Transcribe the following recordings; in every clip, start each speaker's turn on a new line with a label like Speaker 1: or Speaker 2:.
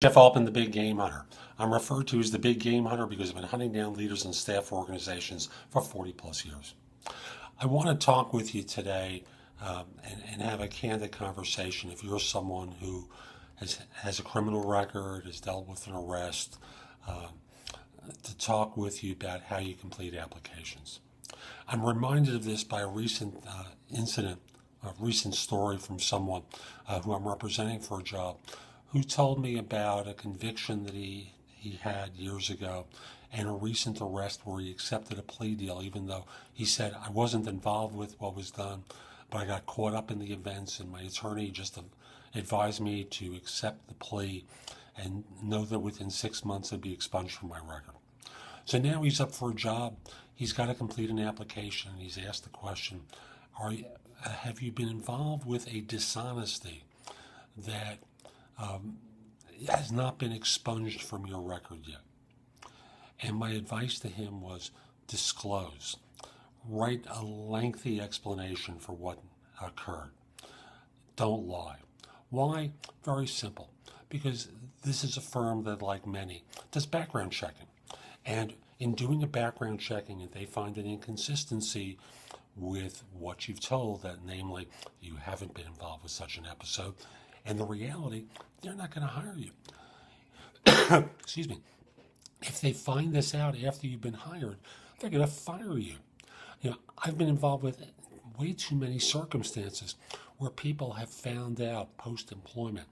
Speaker 1: Jeff Altman, the big game hunter. I'm referred to as the big game hunter because I've been hunting down leaders and staff organizations for 40 plus years. I want to talk with you today and have a candid conversation. If you're someone who has a criminal record, has dealt with an arrest, to talk with you about how you complete applications. I'm reminded of this by a recent incident, a recent story from someone who I'm representing for a job, who told me about a conviction that he had years ago and a recent arrest where he accepted a plea deal, even though he said, I wasn't involved with what was done, but I got caught up in the events and my attorney just advised me to accept the plea and know that within 6 months it'd be expunged from my record. So now he's up for a job. He's got to complete an application. And he's asked the question, have you been involved with a dishonesty that has not been expunged from your record yet? And my advice to him was disclose. Write a lengthy explanation for what occurred. Don't lie. Why? Very simple. Because this is a firm that, like many, does background checking. And in doing a background checking, if they find an inconsistency with what you've told, that namely you haven't been involved with such an episode, and the reality, they're not going to hire you. Excuse me. If they find this out after you've been hired, they're going to fire you. You know, I've been involved with way too many circumstances where people have found out post-employment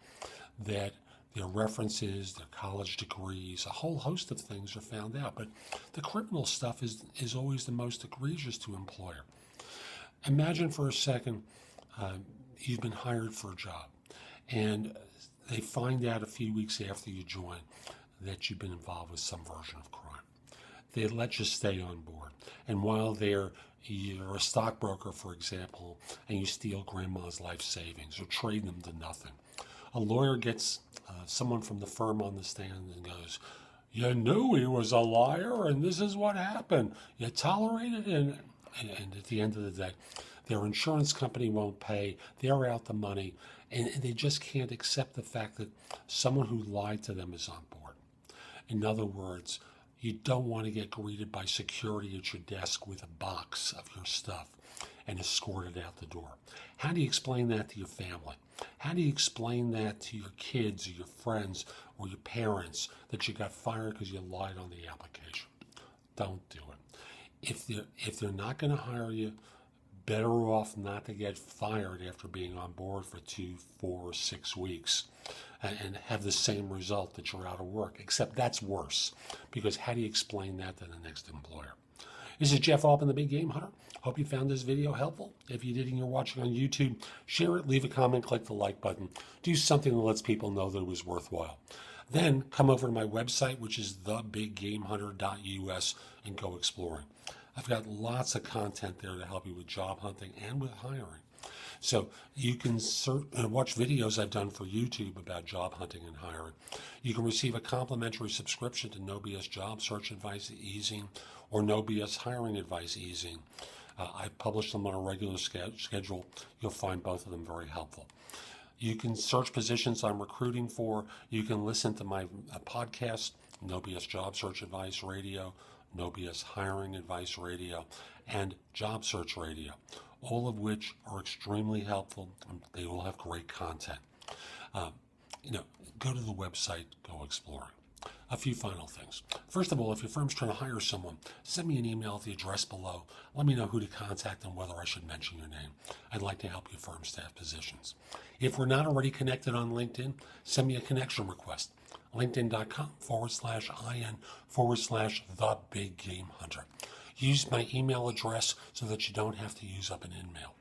Speaker 1: that their references, their college degrees, a whole host of things are found out. But the criminal stuff is always the most egregious to employer. Imagine for a second you've been hired for a job and they find out a few weeks after you join that you've been involved with some version of crime. They let you stay on board. And while you're a stockbroker, for example, and you steal grandma's life savings or trade them to nothing, a lawyer gets someone from the firm on the stand and goes, you knew he was a liar and this is what happened. You tolerated it. And at the end of the day, their insurance company won't pay. They're out the money. And they just can't accept the fact that someone who lied to them is on board. In other words, you don't want to get greeted by security at your desk with a box of your stuff and escorted out the door. How do you explain that to your family? How do you explain that to your kids or your friends or your parents that you got fired because you lied on the application? Don't do it. If they're not going to hire you, better off not to get fired after being on board for 2, 4, 6 weeks and have the same result that you're out of work, except that's worse, because how do you explain that to the next employer? This is Jeff Altman, the Big Game Hunter. Hope you found this video helpful. If you did and you're watching on YouTube, share it, leave a comment, click the like button. Do something that lets people know that it was worthwhile. Then come over to my website, which is thebiggamehunter.us, and go exploring. I've got lots of content there to help you with job hunting and with hiring. So you can watch videos I've done for YouTube about job hunting and hiring. You can receive a complimentary subscription to No BS Job Search Advice Easing or No BS Hiring Advice Easing. I publish them on a regular schedule. You'll find both of them very helpful. You can search positions I'm recruiting for. You can listen to my podcast, No BS Job Search Advice Radio, No BS Hiring Advice Radio, and Job Search Radio, all of which are extremely helpful. They all have great content. Go to the website, go exploring. A few final things. First of all, if your firm's trying to hire someone, send me an email at the address below. Let me know who to contact and whether I should mention your name. I'd like to help your firm staff positions. If we're not already connected on LinkedIn, send me a connection request. LinkedIn.com/IN/the-big-game-hunter. Use my email address so that you don't have to use up an email.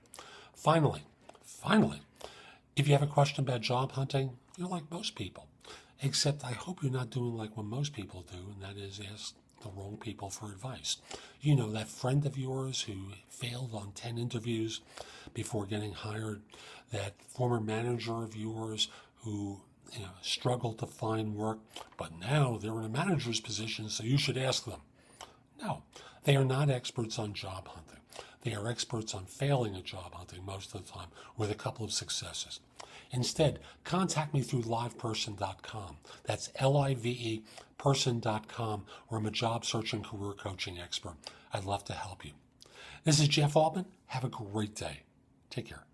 Speaker 1: Finally, if you have a question about job hunting, you're like most people. Except I hope you're not doing like what most people do, and that is ask the wrong people for advice. You know, that friend of yours who failed on 10 interviews before getting hired, that former manager of yours who struggled to find work, but now they're in a manager's position, so you should ask them. No, they are not experts on job hunting. They are experts on failing at job hunting most of the time with a couple of successes. Instead, contact me through liveperson.com. That's LIVE person.com, where I'm a job search and career coaching expert. I'd love to help you. This is Jeff Altman. Have a great day. Take care.